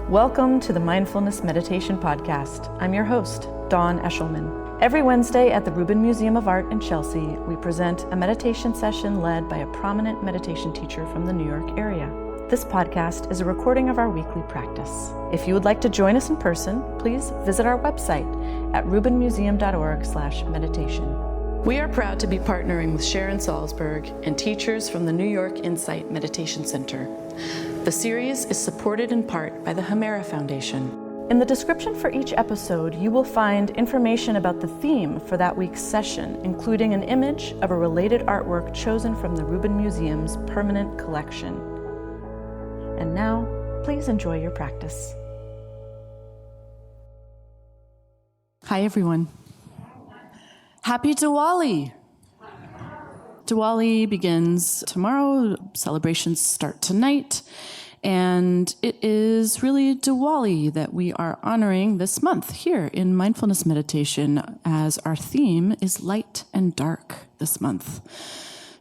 Welcome to the Mindfulness Meditation Podcast. I'm your host, Dawn Eshelman. Every Wednesday at the Rubin Museum of Art in Chelsea, we present a meditation session led by a prominent meditation teacher from the New York area. This podcast is a recording of our weekly practice. If you would like to join us in person, please visit our website at rubinmuseum.org/meditation. We are proud to be partnering with Sharon Salzberg and teachers from the New York Insight Meditation Center. The series is supported in part by the Hemera Foundation. In the description for each episode, you will find information about the theme for that week's session, including an image of a related artwork chosen from the Rubin Museum's permanent collection. And now, please enjoy your practice. Hi, everyone. Happy Diwali! Diwali begins tomorrow, celebrations start tonight, and it is really Diwali that we are honoring this month here in Mindfulness Meditation, as our theme is light and dark this month.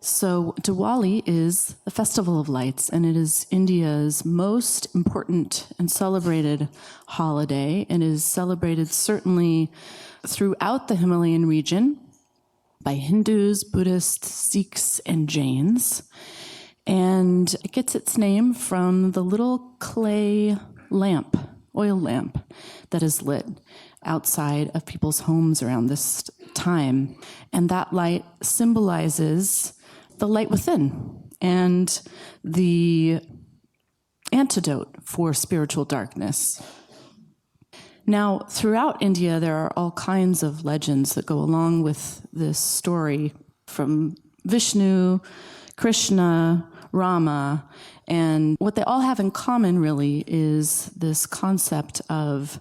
So Diwali is the Festival of Lights, and it is India's most important and celebrated holiday, and is celebrated certainly throughout the Himalayan region by Hindus, Buddhists, Sikhs, and Jains. And it gets its name from the little clay lamp, oil lamp, that is lit outside of people's homes around this time. And that light symbolizes the light within and the antidote for spiritual darkness. Now, throughout India, there are all kinds of legends that go along with this story, from Vishnu, Krishna, Rama, and what they all have in common really is this concept of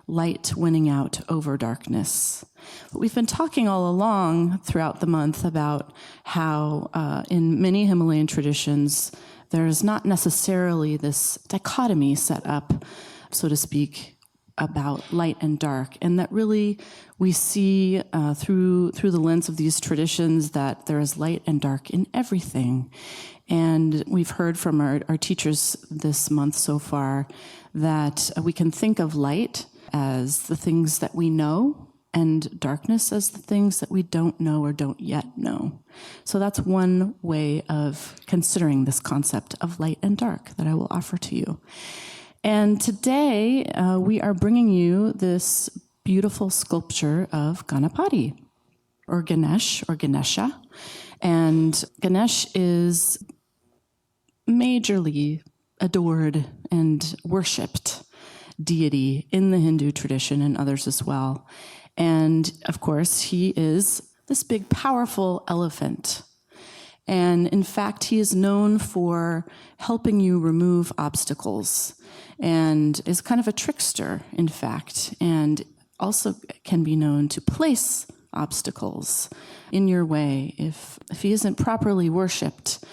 light winning out over darkness. But we've been talking all along throughout the month about how in many Himalayan traditions, there is not necessarily this dichotomy set up, so to speak, about light and dark, and that really we see through the lens of these traditions that there is light and dark in everything. And we've heard from our teachers this month so far that we can think of light as the things that we know and darkness as the things that we don't know or don't yet know. So that's one way of considering this concept of light and dark that I will offer to you. And today, we are bringing you this beautiful sculpture of Ganapati, or Ganesh, or Ganesha. And Ganesh is majorly adored and worshipped deity in the Hindu tradition and others as well. And of course, he is this big, powerful elephant. And in fact, he is known for helping you remove obstacles, and is kind of a trickster, in fact, and also can be known to place obstacles in your way if he isn't properly worshipped,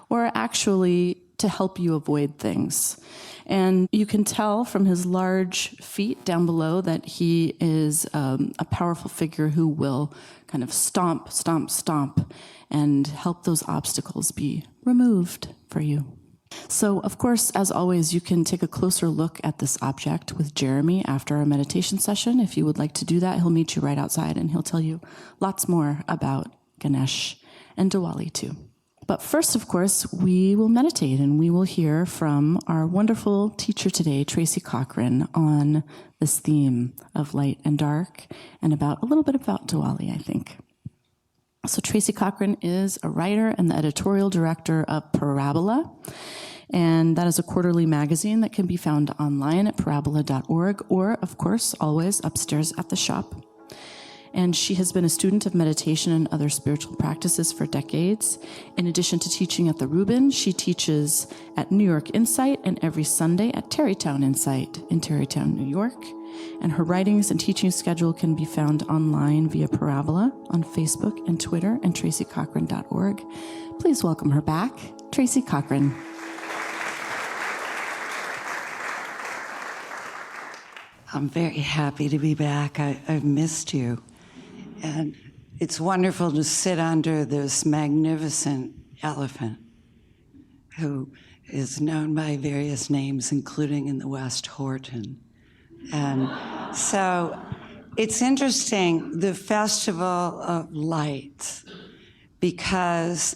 or actually to help you avoid things. And you can tell from his large feet down below that he is a powerful figure who will kind of stomp, stomp, stomp, and help those obstacles be removed for you. So, of course, as always, you can take a closer look at this object with Jeremy after our meditation session. If you would like to do that, he'll meet you right outside and he'll tell you lots more about Ganesh and Diwali too. But first, of course, we will meditate and we will hear from our wonderful teacher today, Tracy Cochran, on this theme of light and dark and a little bit about Diwali, I think. So Tracy Cochran is a writer and the editorial director of Parabola, and that is a quarterly magazine that can be found online at parabola.org or, of course, always upstairs at the shop. And she has been a student of meditation and other spiritual practices for decades. In addition to teaching at the Rubin, she teaches at New York Insight and every Sunday at Tarrytown Insight in Tarrytown, New York. And her writings and teaching schedule can be found online via Parabola on Facebook and Twitter and tracycochran.org. Please welcome her back, Tracy Cochran. I'm very happy to be back. I've missed you. And it's wonderful to sit under this magnificent elephant. who is known by various names, including in the West Horton. And so it's interesting, the Festival of Lights, because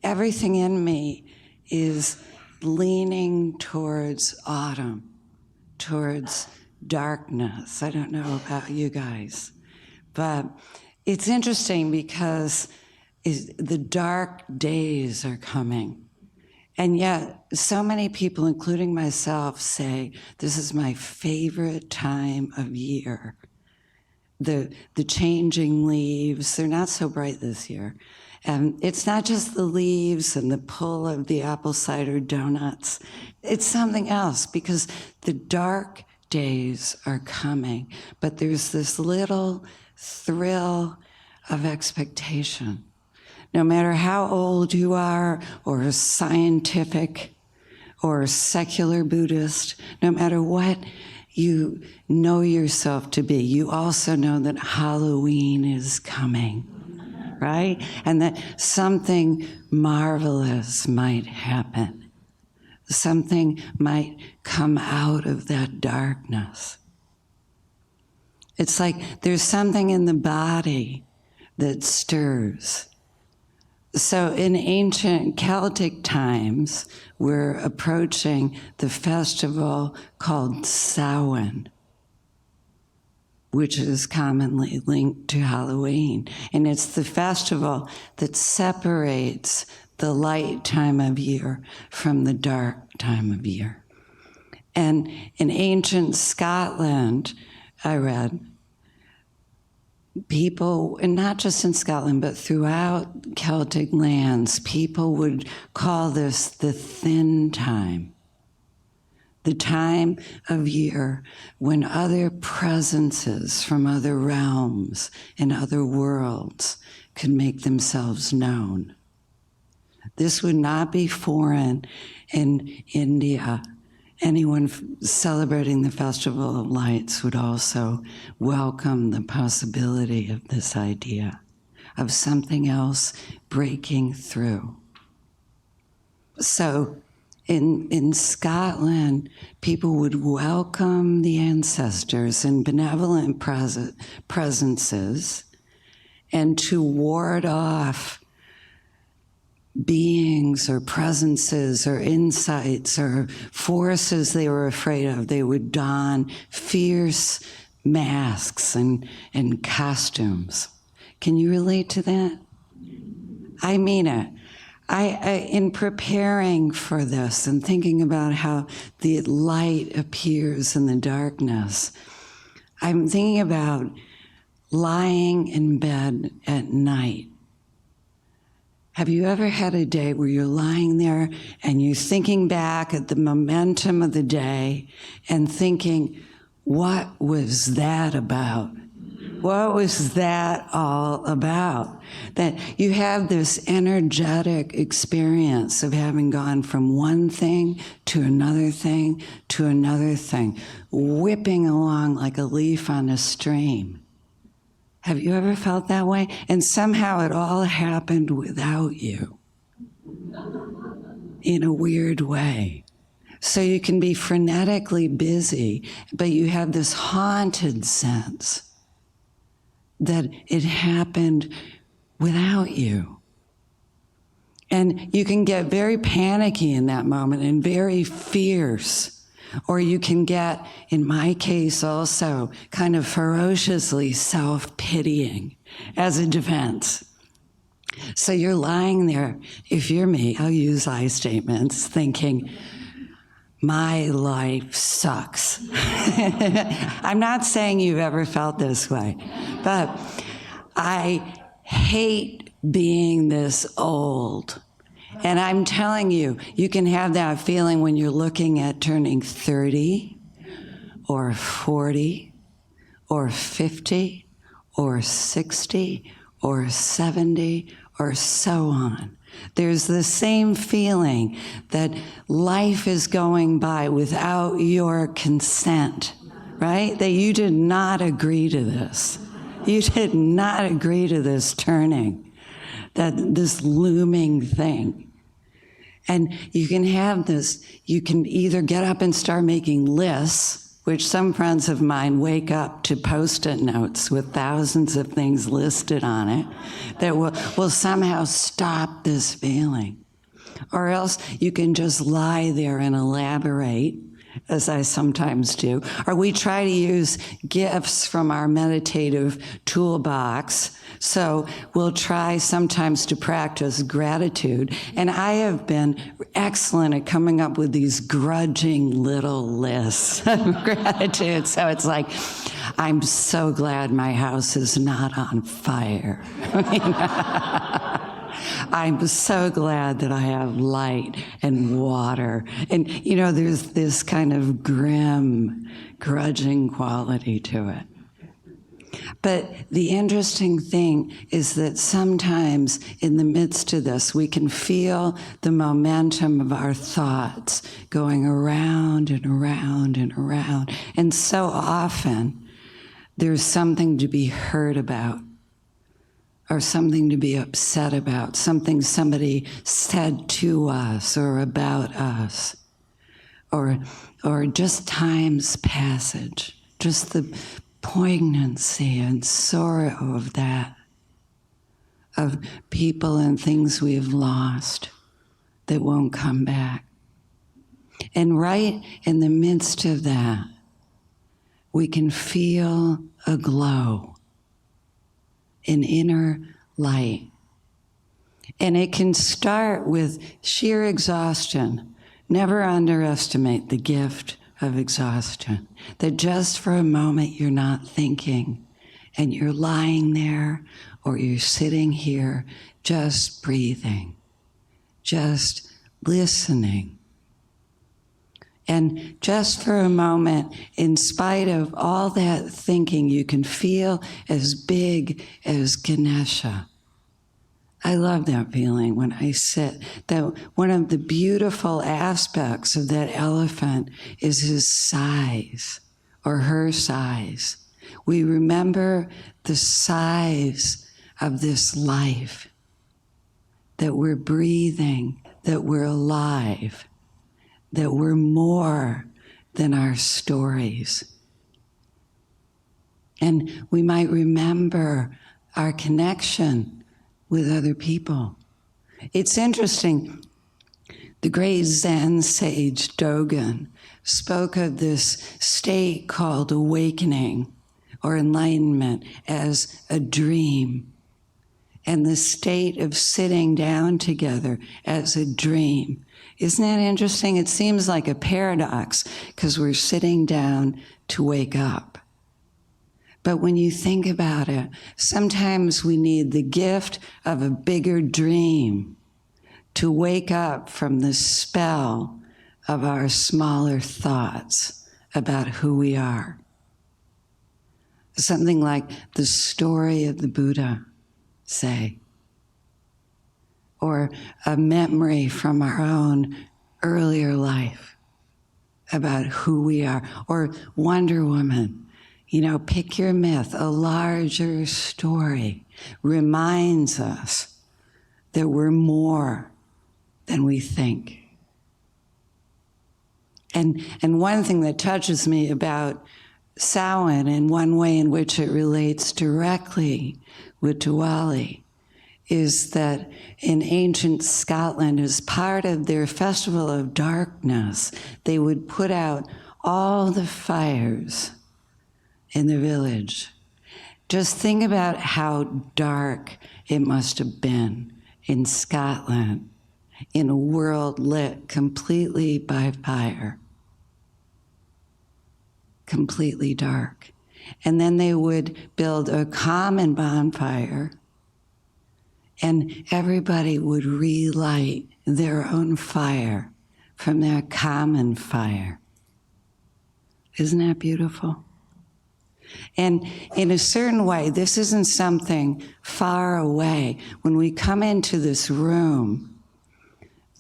everything in me is leaning towards autumn, towards darkness. I don't know about you guys, but it's interesting because the dark days are coming. And yet, so many people, including myself, say, this is my favorite time of year. The changing leaves, they're not so bright this year. And it's not just the leaves and the pull of the apple cider donuts. It's something else, because the dark days are coming, but there's this little thrill of expectation. No matter how old you are, or scientific, or secular Buddhist, no matter what you know yourself to be, you also know that Halloween is coming, right? And that something marvelous might happen. Something might come out of that darkness. It's like there's something in the body that stirs. So in ancient Celtic times, we're approaching the festival called Samhain, which is commonly linked to Halloween. And it's the festival that separates the light time of year from the dark time of year. And in ancient Scotland, I read, people, and not just in Scotland, but throughout Celtic lands, people would call this the thin time, the time of year when other presences from other realms and other worlds could make themselves known. This would not be foreign in India. Anyone celebrating the Festival of Lights would also welcome the possibility of this idea of something else breaking through. So in Scotland, people would welcome the ancestors in benevolent presences, and to ward off beings or presences or insights or forces they were afraid of, they would don fierce masks and costumes. Can you relate to that? I mean it. I in preparing for this and thinking about how the light appears in the darkness, I'm thinking about lying in bed at night. Have you ever had a day where you're lying there and you're thinking back at the momentum of the day and thinking, what was that about? What was that all about? That you have this energetic experience of having gone from one thing to another thing to another thing, whipping along like a leaf on a stream. Have you ever felt that way? And somehow it all happened without you in a weird way. So you can be frenetically busy, but you have this haunted sense that it happened without you. And you can get very panicky in that moment and very fierce. Or you can get, in my case also, kind of ferociously self-pitying as a defense. So you're lying there, if you're me, I'll use I statements, thinking, my life sucks. I'm not saying you've ever felt this way, but I hate being this old. And I'm telling you, you can have that feeling when you're looking at turning 30 or 40 or 50 or 60 or 70 or so on. There's the same feeling that life is going by without your consent, right? That you did not agree to this. You did not agree to this turning, that this looming thing. And you can have this, you can either get up and start making lists, which some friends of mine wake up to Post-it notes with thousands of things listed on it that will somehow stop this feeling. Or else you can just lie there and elaborate, as I sometimes do. Or we try to use gifts from our meditative toolbox. So we'll try sometimes to practice gratitude. And I have been excellent at coming up with these grudging little lists of gratitude. So it's like, I'm so glad my house is not on fire. I'm so glad that I have light and water. And, there's this kind of grim, grudging quality to it. But the interesting thing is that sometimes in the midst of this, we can feel the momentum of our thoughts going around and around and around. And so often, there's something to be heard about, or something to be upset about, something somebody said to us or about us, or just time's passage, just the poignancy and sorrow of that, of people and things we've lost that won't come back. And right in the midst of that, we can feel a glow, an inner light. And it can start with sheer exhaustion. Never underestimate the gift of exhaustion. That just for a moment you're not thinking and you're lying there or you're sitting here just breathing, just listening. And just for a moment, in spite of all that thinking, you can feel as big as Ganesha. I love that feeling when I sit. That one of the beautiful aspects of that elephant is his size, or her size. We remember the size of this life, that we're breathing, that we're alive, that we're more than our stories. And we might remember our connection with other people. It's interesting, the great Zen sage Dogen spoke of this state called awakening or enlightenment as a dream, and the state of sitting down together as a dream. Isn't that interesting? It seems like a paradox because we're sitting down to wake up. But when you think about it, sometimes we need the gift of a bigger dream to wake up from the spell of our smaller thoughts about who we are. Something like the story of the Buddha, say, or a memory from our own earlier life about who we are, or Wonder Woman. Pick your myth. A larger story reminds us that we're more than we think. And one thing that touches me about Samhain, and one way in which it relates directly with Diwali, is that in ancient Scotland, as part of their festival of darkness, they would put out all the fires in the village. Just think about how dark it must have been in Scotland, in a world lit completely by fire. Completely dark. And then they would build a common bonfire, and everybody would relight their own fire from that common fire. Isn't that beautiful? And in a certain way, this isn't something far away. When we come into this room,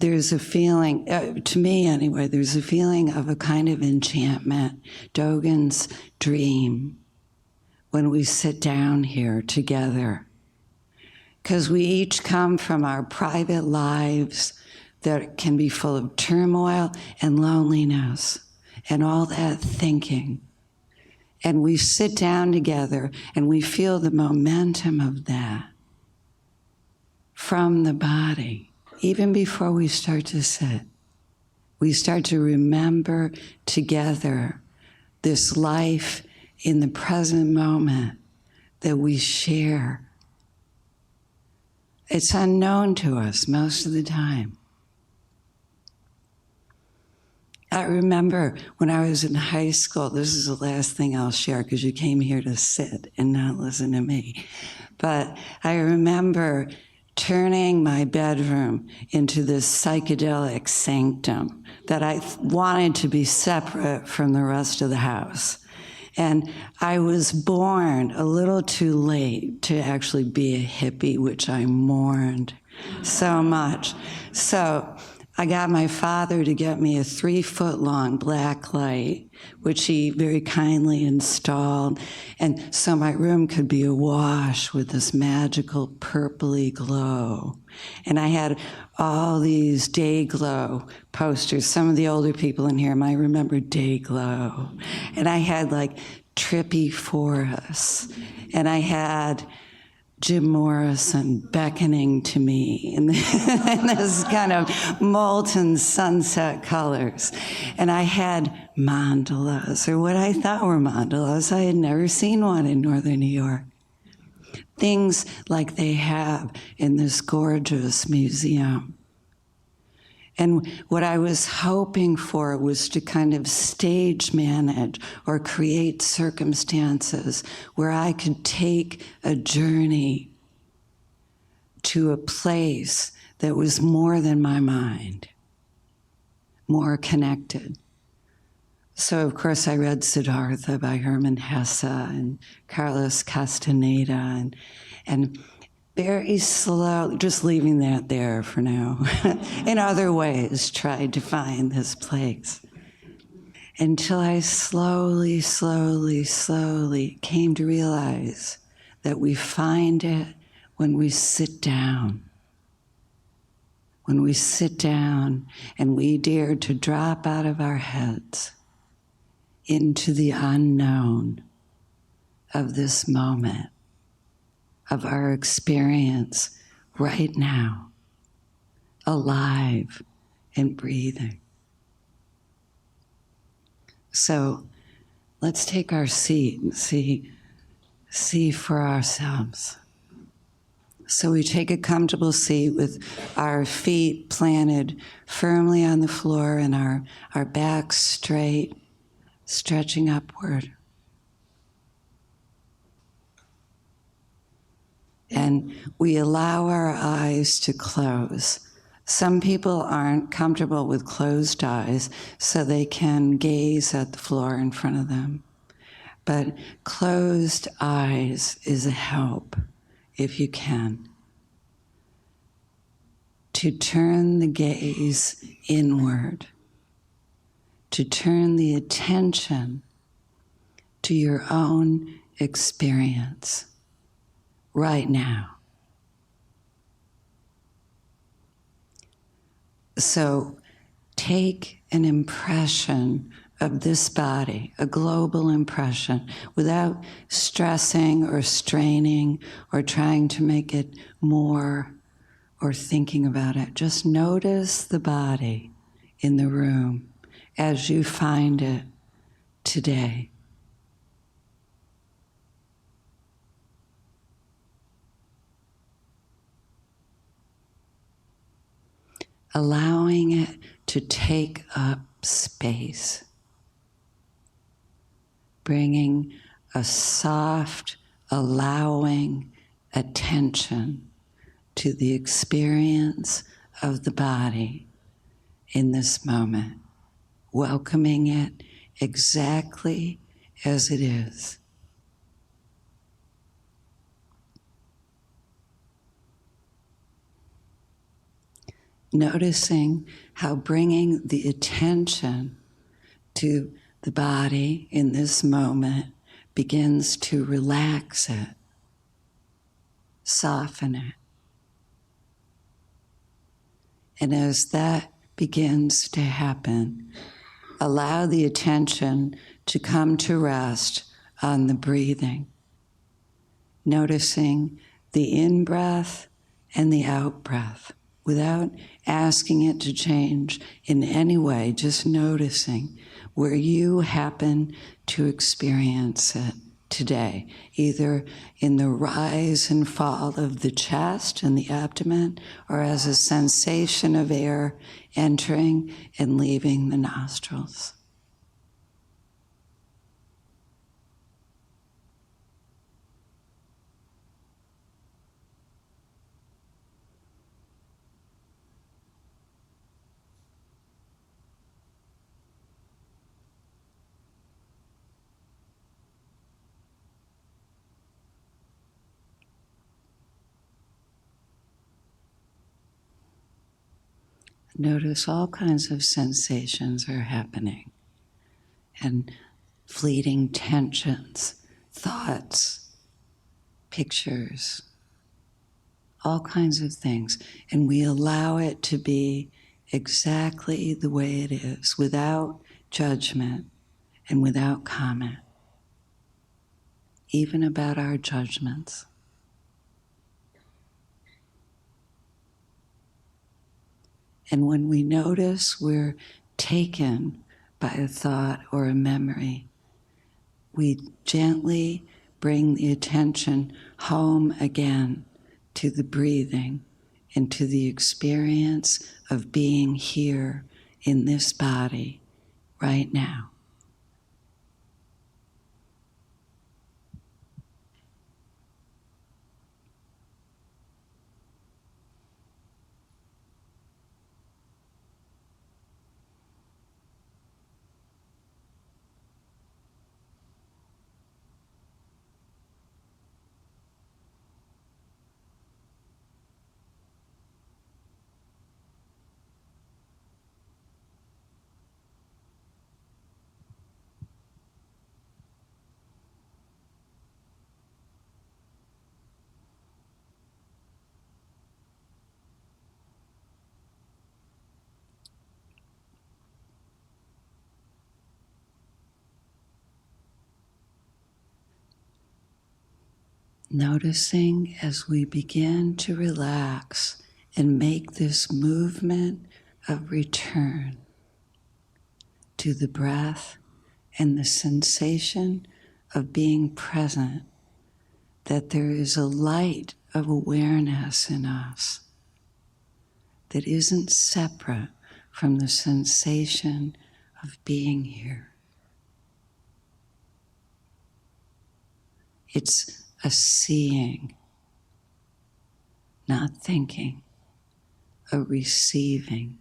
there's a feeling, to me anyway, there's a feeling of a kind of enchantment, Dogen's dream, when we sit down here together. Because we each come from our private lives, that can be full of turmoil and loneliness and all that thinking. And we sit down together and we feel the momentum of that from the body. Even before we start to sit, we start to remember together this life in the present moment that we share. It's unknown to us most of the time. I remember when I was in high school, this is the last thing I'll share because you came here to sit and not listen to me. But I remember turning my bedroom into this psychedelic sanctum that I wanted to be separate from the rest of the house. And I was born a little too late to actually be a hippie, which I mourned so much. So I got my father to get me a 3-foot-long black light, which he very kindly installed. And so my room could be awash with this magical purpley glow. And I had all these day glow posters. Some of the older people in here might remember day glow. And I had like trippy forests. And I had Jim Morrison beckoning to me in this kind of molten sunset colors. And I had mandalas, or what I thought were mandalas. I had never seen one in northern New York. Things like they have in this gorgeous museum. And what I was hoping for was to kind of stage manage or create circumstances where I could take a journey to a place that was more than my mind, more connected. So, of course, I read Siddhartha by Hermann Hesse and Carlos Castaneda and very slow, just leaving that there for now. In other ways, tried to find this place. Until I slowly came to realize that we find it when we sit down. When we sit down and we dare to drop out of our heads into the unknown of this moment, of our experience right now, alive and breathing. So let's take our seat and see for ourselves. So we take a comfortable seat with our feet planted firmly on the floor and our backs straight, stretching upward. And we allow our eyes to close. Some people aren't comfortable with closed eyes, so they can gaze at the floor in front of them. But closed eyes is a help, if you can, to turn the gaze inward, to turn the attention to your own experience right now. So take an impression of this body, a global impression, without stressing or straining or trying to make it more or thinking about it. Just notice the body in the room as you find it today. Allowing it to take up space, bringing a soft, allowing attention to the experience of the body in this moment, welcoming it exactly as it is. Noticing how bringing the attention to the body in this moment begins to relax it, soften it. And as that begins to happen, allow the attention to come to rest on the breathing, noticing the in-breath and the out-breath without asking it to change in any way, just noticing where you happen to experience it today, either in the rise and fall of the chest and the abdomen, or as a sensation of air entering and leaving the nostrils. Notice all kinds of sensations are happening, and fleeting tensions, thoughts, pictures, all kinds of things. And we allow it to be exactly the way it is, without judgment and without comment, even about our judgments. And when we notice we're taken by a thought or a memory, we gently bring the attention home again to the breathing and to the experience of being here in this body right now. Noticing as we begin to relax and make this movement of return to the breath and the sensation of being present, that there is a light of awareness in us that isn't separate from the sensation of being here. It's a seeing, not thinking, a receiving.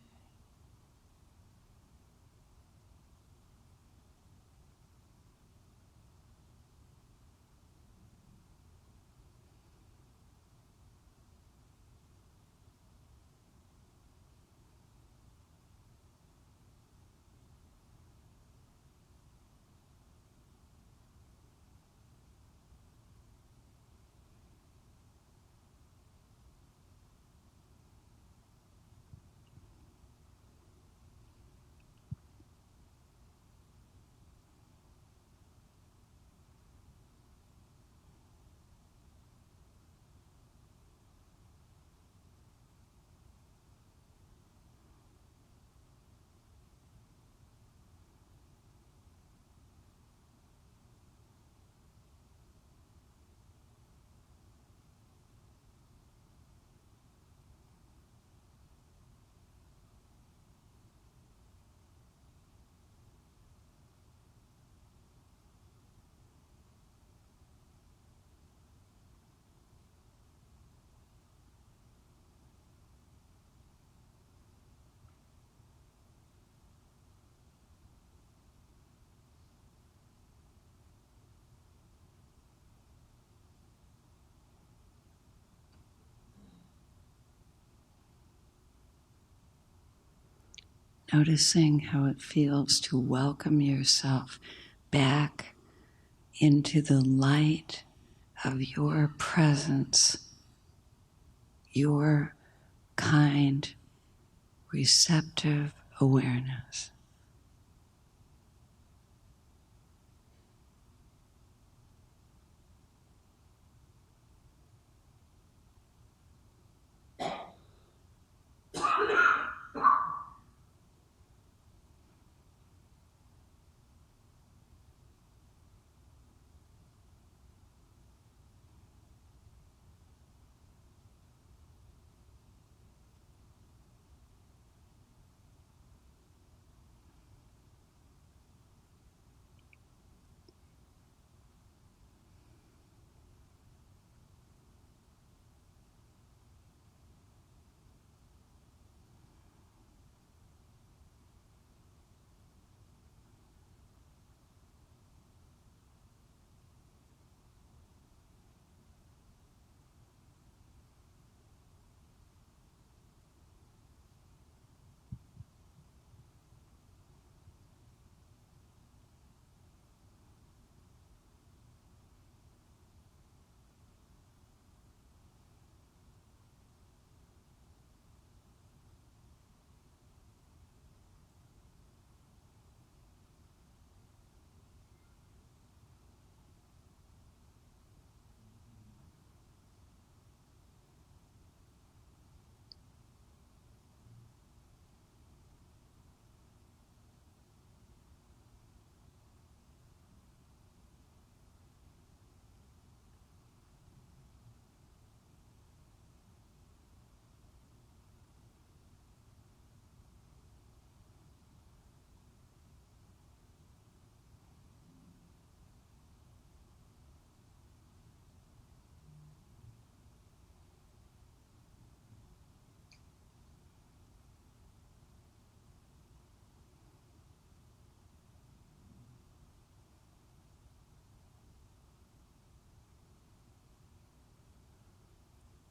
Noticing how it feels to welcome yourself back into the light of your presence, your kind, receptive awareness.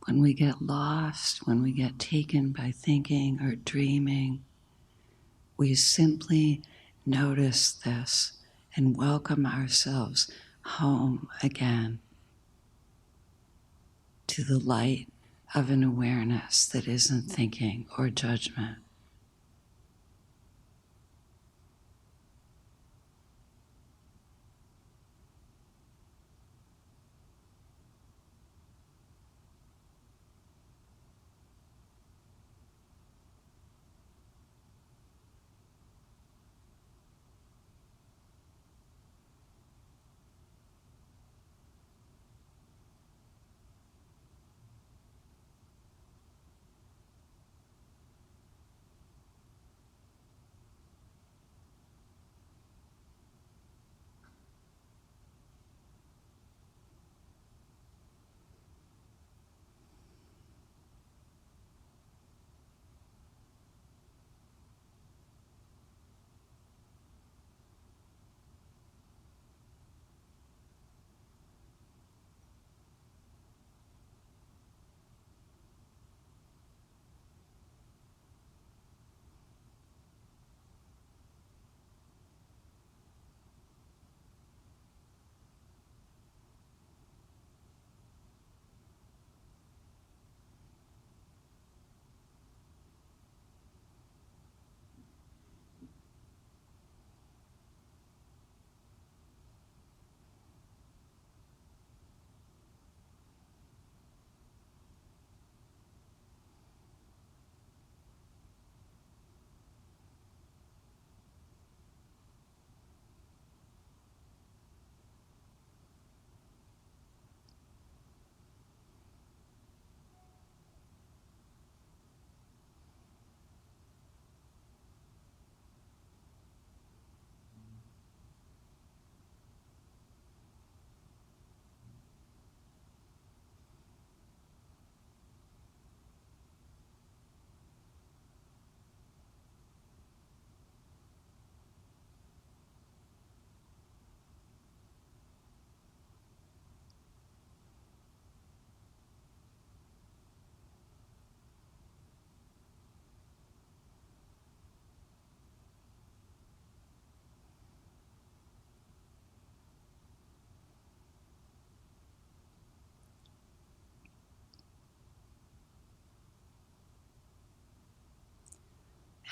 When we get lost, when we get taken by thinking or dreaming, we simply notice this and welcome ourselves home again to the light of an awareness that isn't thinking or judgment.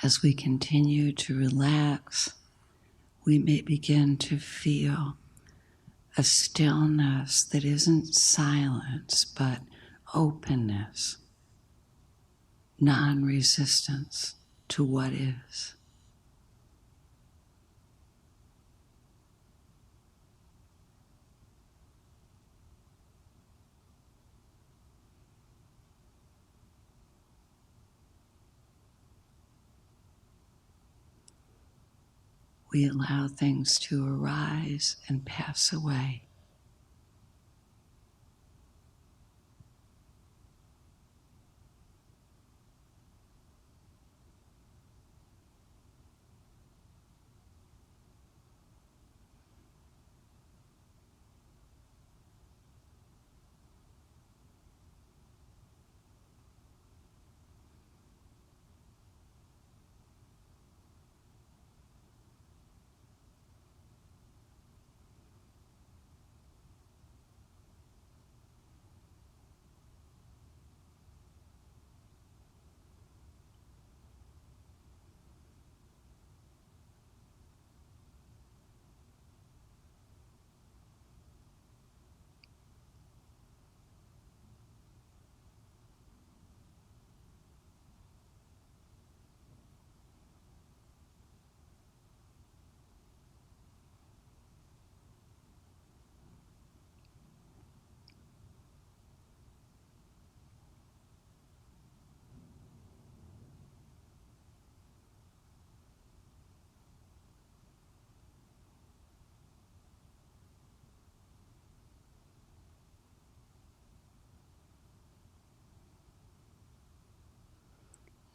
As we continue to relax, we may begin to feel a stillness that isn't silence, but openness, non-resistance to what is. We allow things to arise and pass away.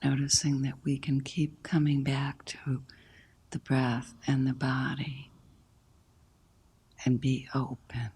Noticing that we can keep coming back to the breath and the body and be open.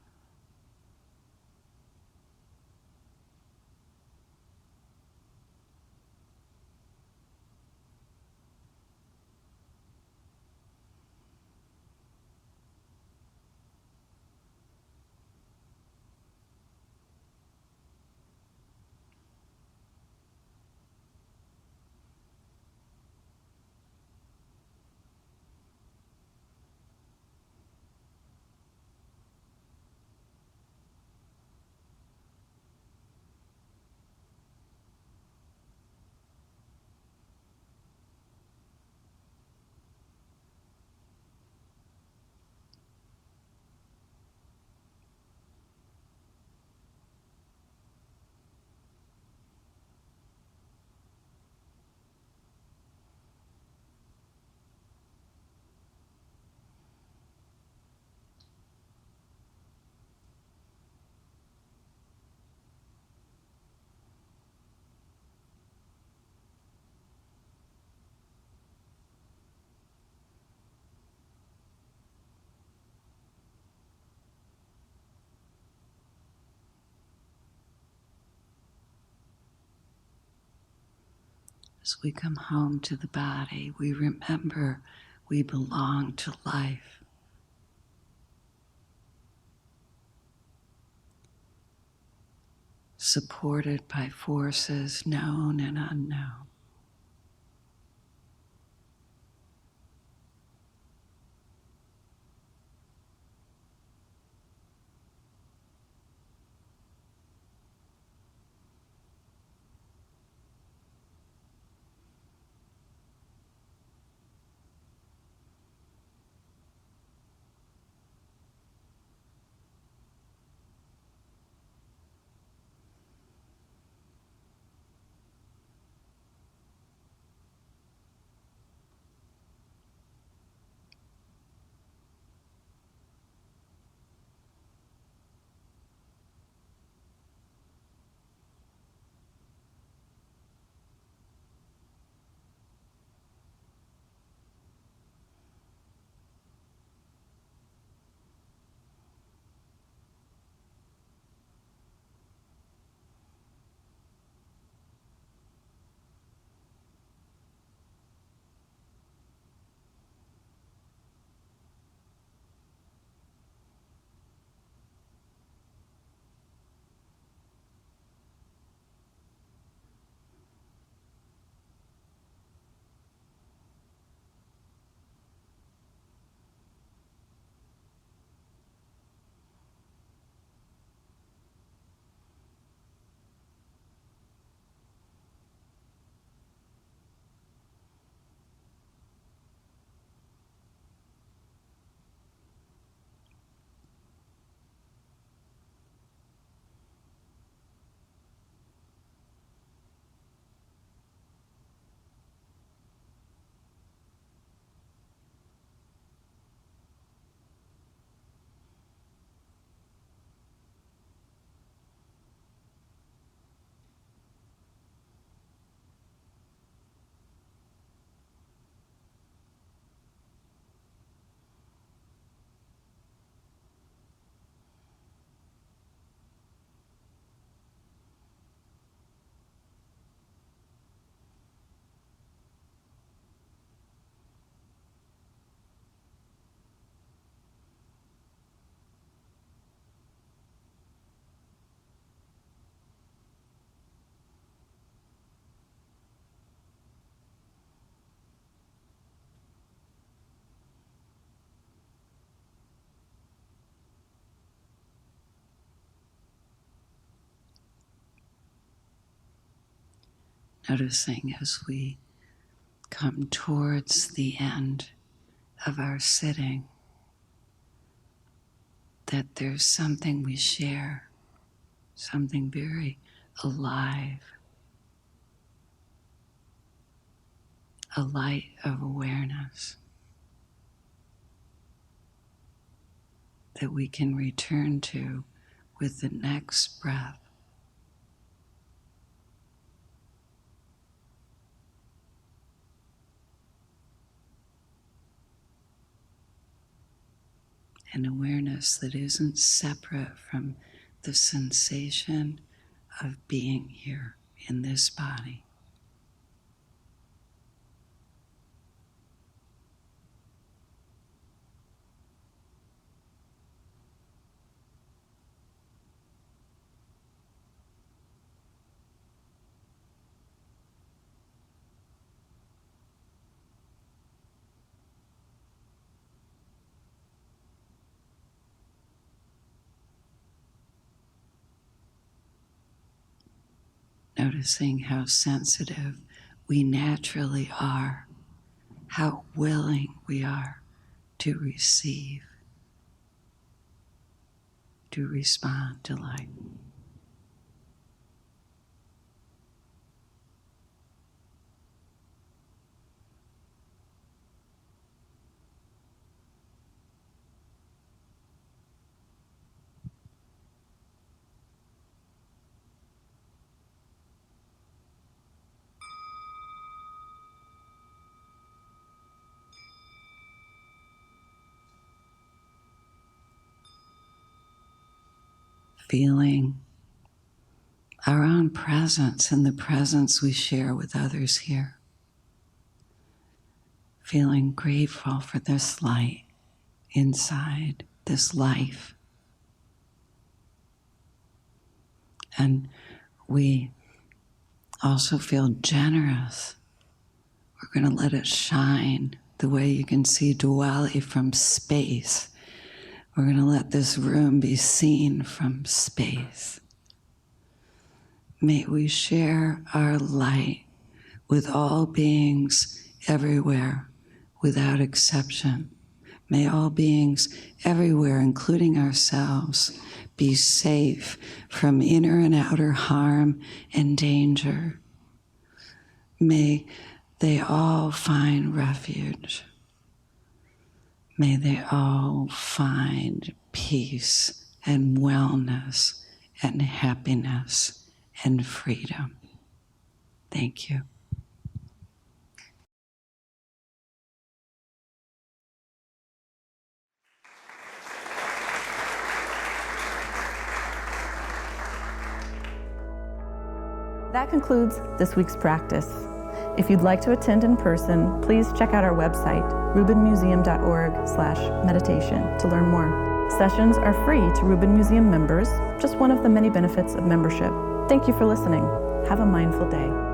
As we come home to the body, we remember we belong to life. Supported by forces known and unknown. Noticing as we come towards the end of our sitting that there's something we share, something very alive, a light of awareness that we can return to with the next breath. An awareness that isn't separate from the sensation of being here in this body. Noticing how sensitive we naturally are, how willing we are to receive, to respond to life. Feeling our own presence and the presence we share with others here. Feeling grateful for this light inside, this life. And we also feel generous. We're going to let it shine the way you can see Diwali from space. We're going to let this room be seen from space. May we share our light with all beings everywhere, without exception. May all beings everywhere, including ourselves, be safe from inner and outer harm and danger. May they all find refuge. May they all find peace and wellness and happiness and freedom. Thank you. That concludes this week's practice. If you'd like to attend in person, please check out our website, rubinmuseum.org/meditation, to learn more. Sessions are free to Rubin Museum members, just one of the many benefits of membership. Thank you for listening. Have a mindful day.